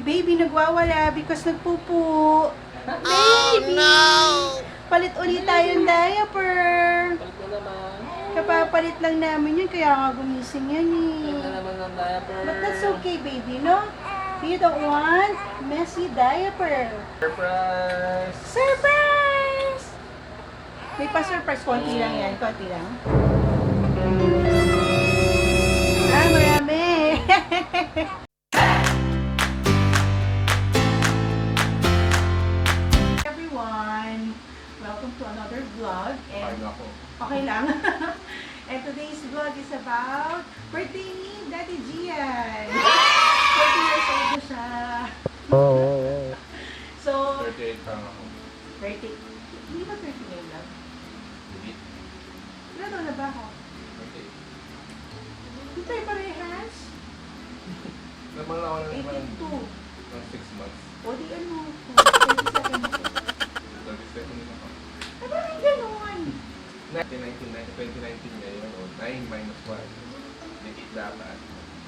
baby nagwawala because nagpupo. Baby! Palit ulit tayong diaper. Palit na naman. Kapapalit lang namin yun, kaya nga gumising yan Palit na eh. naman ng diaper. But that's okay, baby, no? You don't want messy diaper. Surprise! Surprise! May pa-surprise, konti lang yan, konti lang. Ah, marami! Everyone, welcome to another vlog. And okay lang. And today's vlog is about birthday ni Daddy Gian. 40 years old na siya. So, 38 lang ako. 30. Hindi ba 30 ngayon lang? Hindi. Ilan taon na ba ako? 38. Hindi tayo parehas. Naman ako na naman 82. ng 6 months. O di ano, 27 na. 37 din ako. Ay, bakit gano'n? 2019 ngayon, 9 minus 1. May 8 dapat.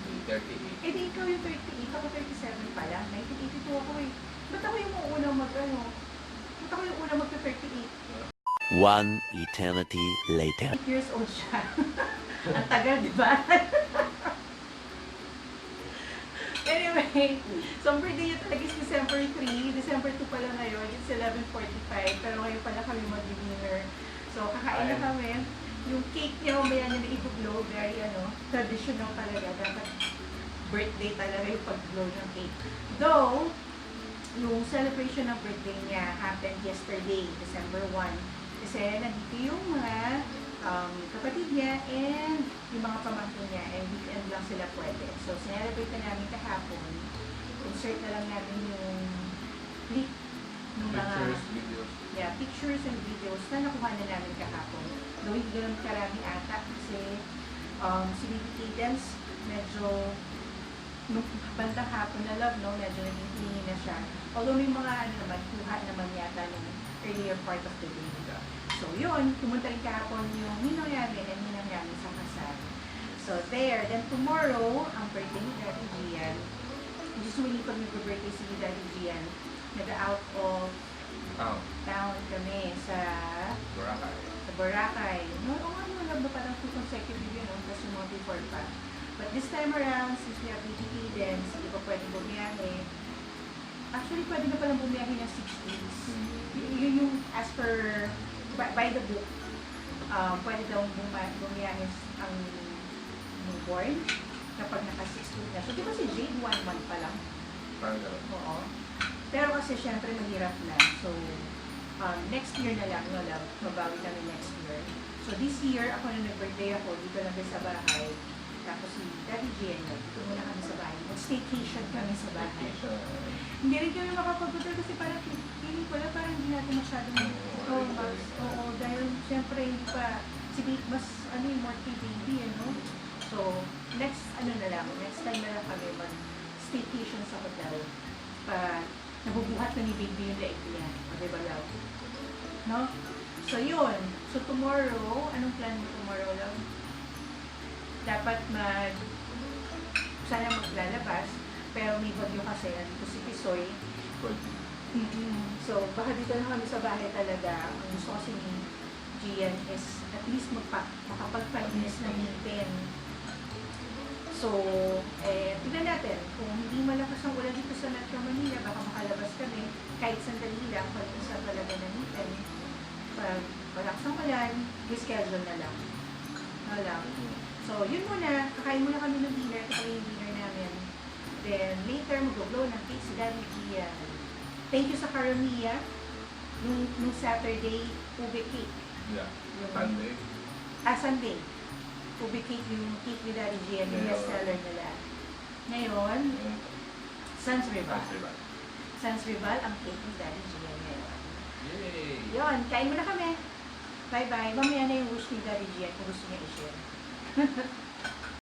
May 38. Eh di ikaw yung 38, ako 37 pa lang. 1982 ako eh. Ba't ako yung unang mag-ano? Ba't ako yung unang magka-38? 1 eternity later. 8 years old siya. Ang tagal, di ba? Anyway, so ang birthday niya talaga is December 3. December 2 pala ngayon. It's 11:45. Pero ngayon pala kami mag-dinner. So, kakain na kami. Yung cake niya, mamaya niya na i-blow. Very, traditional talaga. Dapat birthday talaga yung pag-blow ng cake. Though, yung celebration ng birthday niya happened yesterday, December 1. Kasi nandito yung mga kapatid niya and yung mga pamangkin niya, and weekend lang sila pwede. So, sinelebrate na namin kahapon. Insert na lang natin yung clip ng mga pictures and videos na nakuha na namin kahapon. Though hindi ganun karami ata kasi si Baby Cadence medyo nung bandang hapon na love, no, medyo naging clingy na siya. Although may mga kuha naman yata nung earlier part of the day. So yun, pumunta rin kahapon yung ninong namin and ninang namin sa kasal. So there, then tomorrow, ang birthday ni Daddy Gian. Usually pag nag-birthday si Daddy Gian, nag-out of town kami sa Boracay. No, love na parang 2 consecutive yun, kasi mga before pa. But this time around, since we have Baby Cadence, hindi pa pwede bumiyahe. Actually, pwede na palang bumiyahe ng 6 days. Yun yung as per by the book, pwede daw bumiyahe ang newborn kapag naka-6 days na. So, di ba si Jade 1 month pa lang? Oo. Pero kasi syempre mahirap na. So, next year na lang, no love, mabawi kami next year. So, this year, ako na nag-birthday ako, dito lang sa bahay. Tapos si Daddy Gian, dito muna kami sa bahay. Mag-staycation kami sa bahay. Hindi rin kami makapag-hotel kasi parang feeling ko lang parang hindi natin masyadong oo, dahil siyempre hindi pa si baby, mas more kay baby, So, next time na lang kami mag-staycation sa hotel. Nabubuhat na ni baby yung laig niya. Diba love? No? So, yun. So, tomorrow, anong plan mo tomorrow, love? Dapat sana maglalabas, pero may bagyo kasi, nandito si Pisoy. So, baka dito na kami sa bahay talaga. Ang gusto kasi ni Gian is at least makapagpalinis ng ngipin. So, tignan natin. Kung hindi malakas ang ulan dito sa Metro Manila, baka makalabas kami kahit sandali lang, pag-isa talaga ng ngipin. Pag malakas ang ulan, reschedule na lang. Wala. So, yun muna. Kakain muna kami ng dinner. Kakain yung dinner namin. Then, later, mag-blow ng cake si Daddy Gian. Thank you sa Karamia. Nung Saturday, ube cake. Yeah. Sunday. Sunday. Ube cake yung cake ni Daddy Gian. Yung bestseller nila. Ngayon, Sans Rival. Sans Rival, ang cake ni Daddy Gian ngayon. Yay! Yun, kain muna kami. Bye-bye. Mamaya na yung wish ni Daddy Gian kung gusto niya i-share.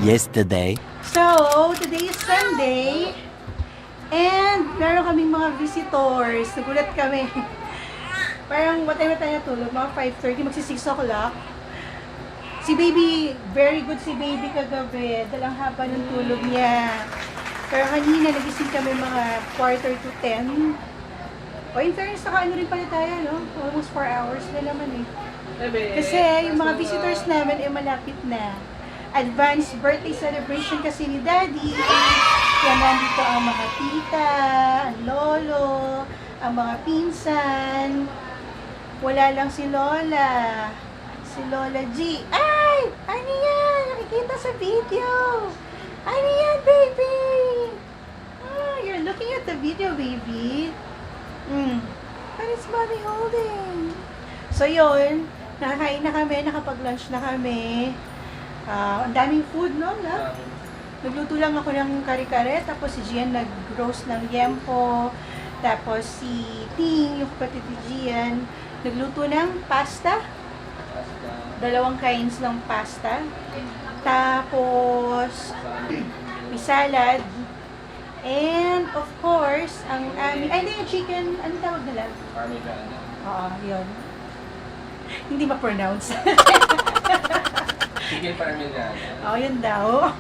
Yesterday. So, today is Sunday. And meron kaming mga visitors. Nagulat kami. Parang what time na tayo natulog? Mga 5:30, magsi 6 o'clock. Si baby, very good si baby kagabi. Dalang haba ng tulog niya. Pero kanina, nagising kami mga 9:45. O, in fairness, ano rin pala tayo, no? Almost 4 hours na naman eh. Kasi yung mga visitors namin ay malapit na. Advanced birthday celebration kasi ni Daddy. Kaya nandito ang mga tita, ang lolo, ang mga pinsan. Wala lang si Lola. Si Lola G. Ay! Ano yan? Nakikita sa video. Ano yan, baby? Ah, you're looking at the video, baby. What is mommy holding? So, yun. Nakakain na kami. Nakapag-lunch na kami. Ang daming food, no? Nagluto lang ako ng kare-kare. Tapos si Gian nag-roast ng yempo. Tapos si Ting, yung kapatid ni Gian, nagluto ng pasta. 2 kinds ng pasta. Tapos, may salad. And, of course, ang aming, ay, hindi yung chicken, ano tawag nila? Parmesan. Oo, yun. Hindi ma-pronounce. Chicken parmesan. Oo, yun daw.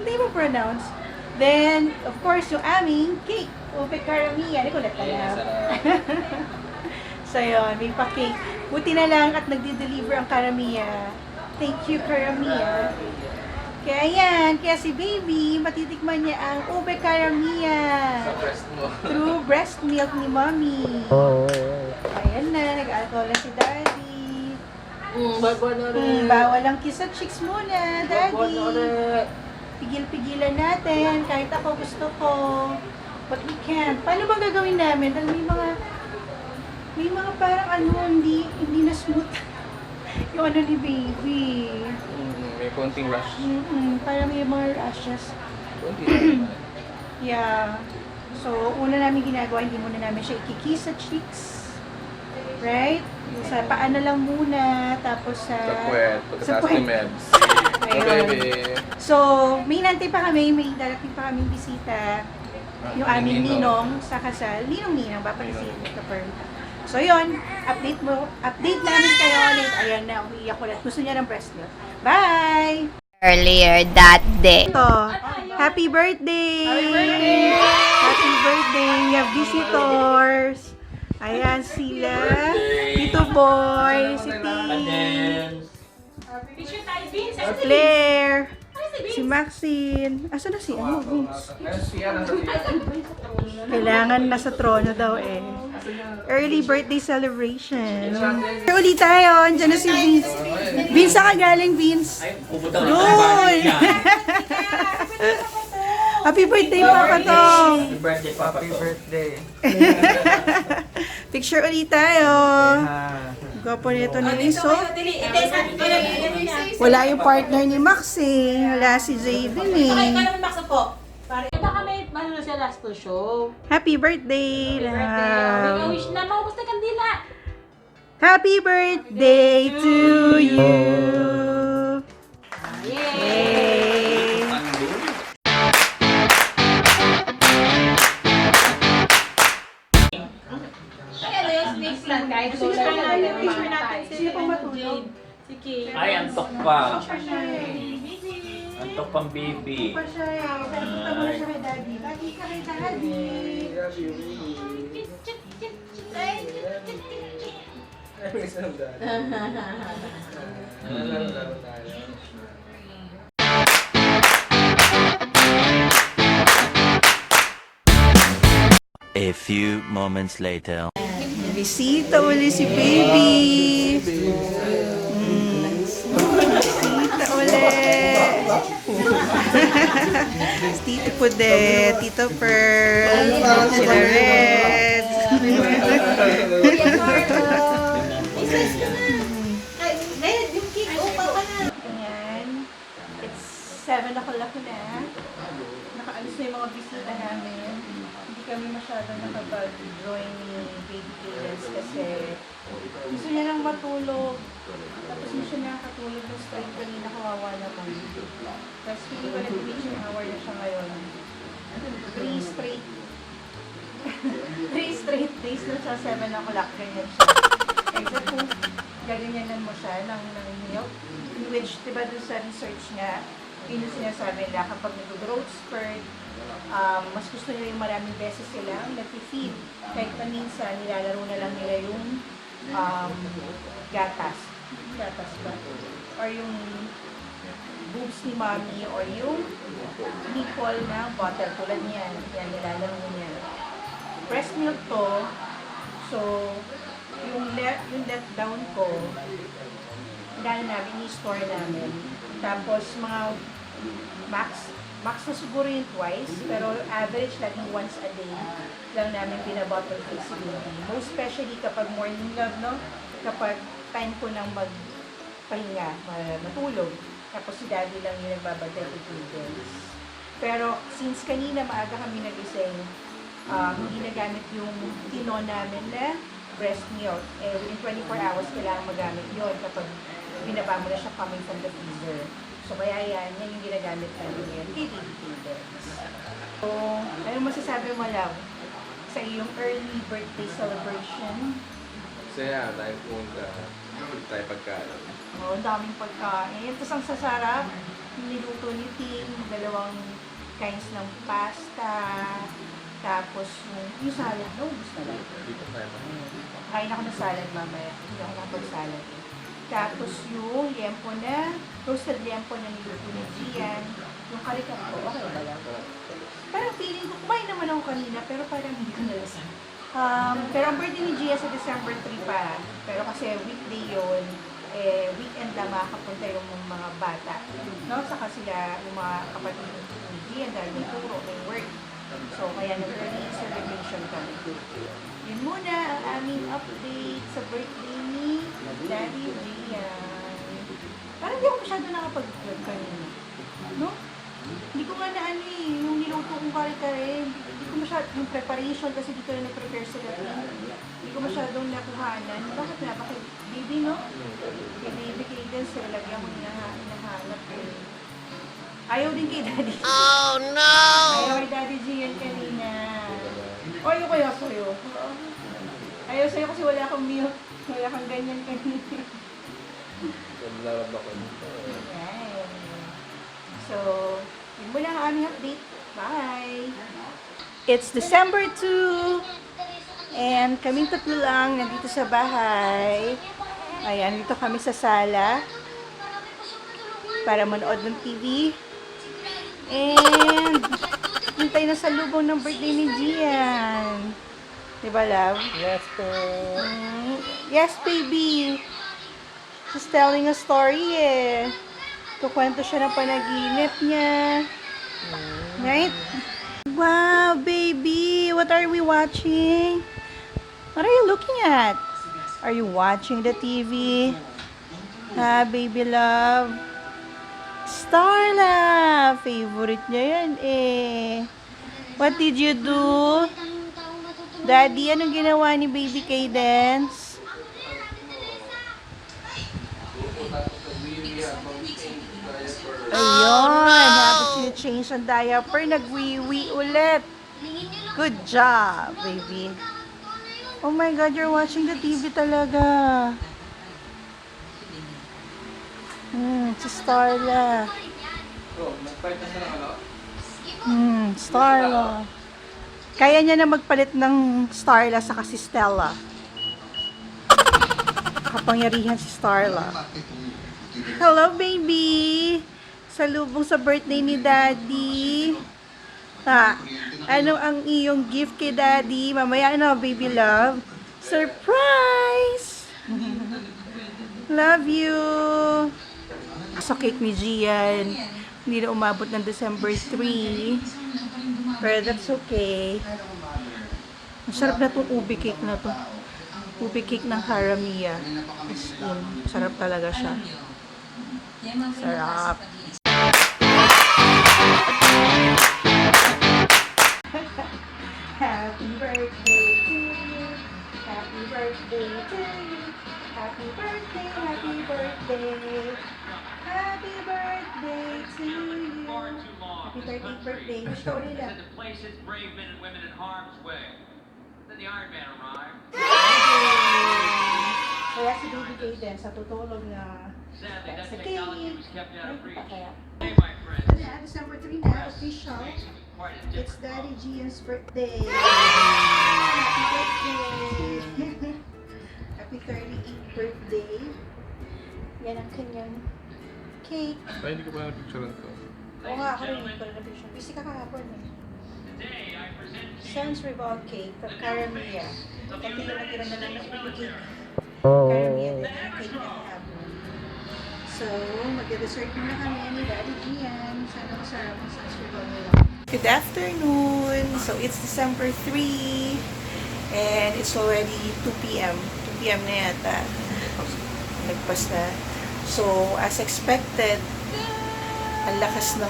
Hindi ma-pronounce. Then, of course, yung aming cake. Upe karamihan. Hindi ko natala. So, yun, may pa-cake. Buti na lang at nagdi-deliver ang karamihan. Thank you, karamihan. Kaya yan, kaya si baby, matitikman niya ang ube karamihan. Sa breast mo. Through breast milk ni mommy. Ayan na, nag-alcohol na si daddy. Bawal ang kiss at cheeks muna, daddy. Pigil-pigilan natin, kahit ako gusto ko. But we can't. Paano ba gagawin namin? Dahil may mga parang hindi na smooth. Yung ano ni baby. May konting rush. Parang may mga rashes. Konti lang. Yeah. So, una namin ginagawa, hindi muna namin siya ikikis sa cheeks. Right? Sa paa na lang muna, tapos sa puwet, pagkatapos ni Mebs. Ayun. Baby. So, may nantay pa kami, may darating pa kaming bisita. Yung aming ninong sa kasal. Ninong-ninang, papagising ka per. So, yun. Update namin kayo ulit. Ayan na, umiiyak ulit. Gusto niya ng breast milk. Bye! Earlier that day. Ito, happy birthday! Happy birthday! Happy birthday! We have visitors. Ayan sila. Tito Boy, si Ting, Picture tayo, Vince. si Claire, si Maxine. Asa na si Vince? Kailangan nasa trono daw eh. Early birthday celebration. Uli tayo. Andiyan na si Vince. Vince, saan ka galing, Vince? Doon! Happy birthday, Papa Tong! Happy birthday, Papa. Happy birthday. Picture ulit tayo. Gwapo nito ni Liso. Wala yung partner ni Max eh. Wala si Jade din eh. Baka may ano na siya last to show. Happy birthday, May love. wish na maubos na kandila. Happy birthday to you. Yay! Kahit Sige, picture natin. Sino pang matulog? Si Kay. Ay, antok pa. Pa siya eh. Antok pang baby. Pa siya eh. Pero punta mo na siya kay daddy. Daddy ka kay daddy. A few moments later. Bisita uli si baby. Bisita uli. Tito Pudet, Tito Pearl, sila Red. Ayan. It's 7 o'clock na. Nakaalis na yung mga bisita namin. Hindi kami masyadong nakapag-drawing ni Baby Cadence kasi gusto niya lang matulog. Tapos hindi siya nakakatulog ng straight kanina, kawawa naman. Tapos hindi ko nag-teaching hour na siya ngayon. 3 straight 3 straight days na siya, 7 o'clock, ganyan siya. Except kung gaganyanan mo siya ng milk, in which, diba doon sa research nga, Yun yung sinasabi nila kapag nag-growth spurt, mas gusto nila yung maraming beses silang nag-feed. Kahit pa minsan, nilalaro na lang nila yung gatas. Gatas ba? Or yung boobs ni mommy or yung nipple ng bottle. Tulad niyan. Yan, nilalaro niya. Breast milk to. So, yung let down ko, namin, i-store namin. Tapos, mga max na siguro yung twice, pero average laging once a day lang namin pinabottle feed si baby. Most especially kapag morning love, no? Kapag time ko nang magpahinga, matulog. Tapos si daddy lang yung nagbabottle feed. Pero since kanina maaga kami nagising, hindi nagamit yung tino namin na breast milk. Within 24 hours kailangan magamit yun kapag binaba mo na siya coming from the freezer. So kaya yan yung ginagamit namin ngayon kay baby feeders. So, ano masasabi mo lang sa iyong early birthday celebration? Saya, tayo punta. Tayo pagkain. Oh, ang daming pagkain. Tapos ang sasarap, niluto ni Tim, 2 kinds ng pasta, tapos yung salad, no? Gusto na lang. Dito tayo. Kain ako ng salad mamaya. Hindi ako nakapag-salad. Tapos yung liempo na, roasted liempo na niluto ni Gian. Yung karikat ko, okay ba lang? Parang feeling ko, kumain naman ako kanina, pero parang hindi ko nalasan. Pero ang birthday ni Gia sa December 3 pa. Pero kasi weekday yun, weekend lang makapunta yung mga bata. No? Saka sila, yung mga kapatid ni Gia, dahil may turo, may work. So, kaya nag-early celebration kami. Yun muna ang aming update sa birthday ni Daddy Gian. Parang hindi ako masyado nakapag-vlog kanina. No? Hindi ko nga na yung niluto kong kare-kare. Hindi ko masyado, yung preparation kasi dito na nag-prepare sila. Hindi ko masyadong nakuhanan. Bakit nga? Bakit baby, no? Kay baby kayo din, sila lagyan ko hinahanap eh. Ayaw din kay Daddy. Oh no! Ayaw kay Daddy Gian kanina. O, ayaw kaya sa'yo. Ayaw sa'yo kasi wala kang milk. Wala kang ganyan kanina. Naglalab ako dito. Ayan. So, yun muna ang aming update. Bye! It's December 2 and kaming tatlo lang nandito sa bahay. Ayan, dito kami sa sala para manood ng TV. And hintay na sa lubong ng birthday ni Gian. Diba, love? Yes po. Yes, baby! She's telling a story eh. Kukwento siya ng panaginip niya. Right? Wow, baby! What are we watching? What are you looking at? Are you watching the TV? Baby love? Starla! Favorite niya yan eh. What did you do? Daddy, anong ginawa ni Baby Cadence? Ayun, habang sinichange ang diaper, nagwiwi ulit. Good job, baby. Oh my God, you're watching the TV talaga. Si Starla. Starla. Kaya niya na magpalit ng Starla sa si Stella. Kapangyarihan si Starla. Hello, baby! Salubong sa birthday ni Daddy. Ano ang iyong gift kay Daddy? Mamaya ano, baby love? Surprise! Love you! Sa cake ni Gian, hindi na umabot ng December 3. Pero that's okay. Masarap na itong ube cake na to. Ube cake ng Haramiya. Sarap talaga siya. Sarap. Happy birthday to you. Happy birthday to you. Happy birthday, happy birthday. Happy birthday to you. Happy 30th birthday. Wish ka ulit lang. Places brave men and women in harm's way. Then the Iron Man arrived. Kaya si Baby Cadence sa tutulog na Sadly, that sa technology cave. was kept out of reach. Kaya. Hey, my friend. Ano na, December 3 na, official. quite a It's different Daddy Gian's birthday. Happy birthday! Happy 38th birthday. Yan ang kanyang cake. Ay, hindi ko pa na-picturean to. Oo nga, ako rin hindi ko rin na-picture. Busy ka kahapon eh. Today I present to you Sans Revolve Cake from Caramia. Ito yung natira na lang ng baby cake. Oh. Caramia din ang cake na kahapon. So, mag-dessert muna kami ni Daddy Gian. Sana masarap ang Sans Revolve nila. Good afternoon! So, it's December 3 and it's already 2 p.m. 2 p.m. na yata. Nagpas na. So, as expected, ang lakas ng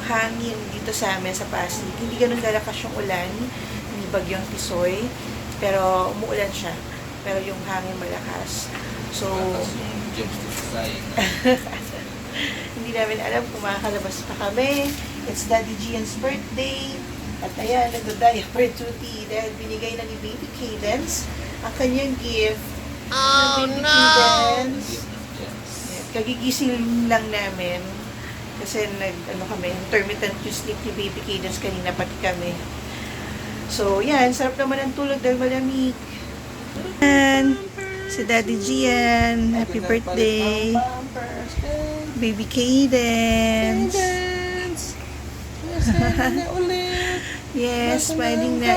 hangin dito sa amin sa Pasig. Hindi ganun lalakas yung ulan, hindi bagyong tisoy, pero umuulan siya. Pero yung hangin malakas. So, hindi namin alam kung makakalabas pa kami. It's Daddy Gian's birthday. At ayan, nagda-diaper duty dahil binigay na ni Baby Cadence ang kanyang gift. Oh, Baby Cadence. Kagigising lang namin. Kasi intermittent yung sleep ni Baby Cadence kanina, pati kami. So, yan. Sarap naman ang tulog dahil malamig. And, si Daddy Gian. Happy birthday. Baby Cadence. Yes, smiling na.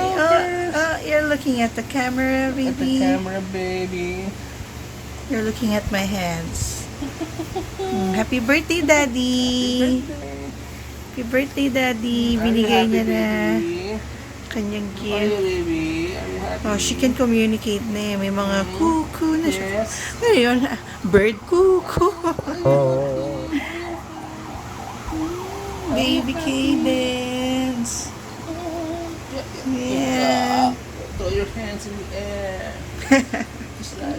Oh, you're looking at the camera, baby. Baby. You're looking at my hands. Happy birthday, Daddy! Happy birthday, Daddy! Binigay niya na kanyang gift. Oh, she can communicate na eh. May mga cuckoo na siya. Ano yun? Bird cuckoo. Baby Cadence. Yeah. Throw your hands in the air. Just like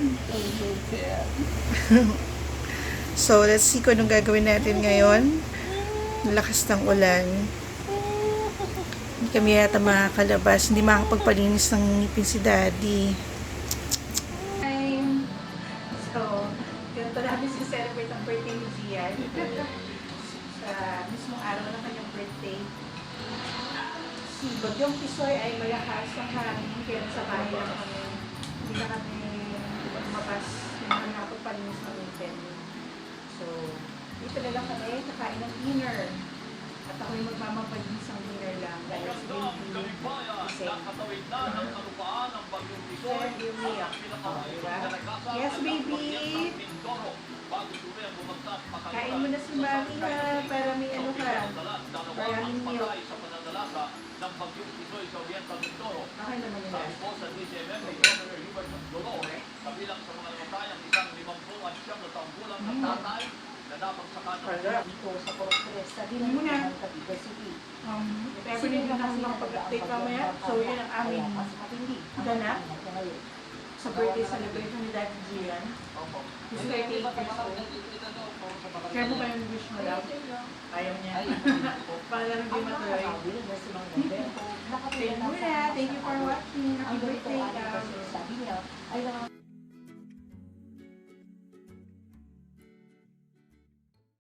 So, let's see kung anong gagawin natin ngayon. Lakas ng ulan. Hindi kami yata makakalabas. Hindi makakapagpalinis ng ngipin si Daddy. So, ganito namin celebrate ang birthday ni Gian. Sa mismong araw ng kanyang birthday. Si Bagyong Tisoy ay malakas ang hangin. Kaya sa bahay lang kami. Hindi na kami lumabas. Hindi na kami nakapagpalinis ng ngipin. So, dito na lang kami, kakain ng dinner. At ako'y magmamapalinis ng dinner lang. Dahil si Baby gising. Share your meal. Diba? Yes, baby! Kain mo na si Mami ha, para may ano ka. Maraming milk. Okay naman yun lang. Kabilang sa mga namatayang isang 50 at siyam na taong gulang na tatay na napagsakan ng Dito sa Corpores, sabi na Muna. ng Cavite City. Pero hindi na kasi makapag-update mamaya. So, yun ang aming ganap sa birthday celebration ni Daddy Gian. Gusto kayo take years old. Kaya mo ba yung wish mo lang? Ayaw niya. Para lang hindi matuloy. Thank you for watching. Happy birthday. Sabi niya, ay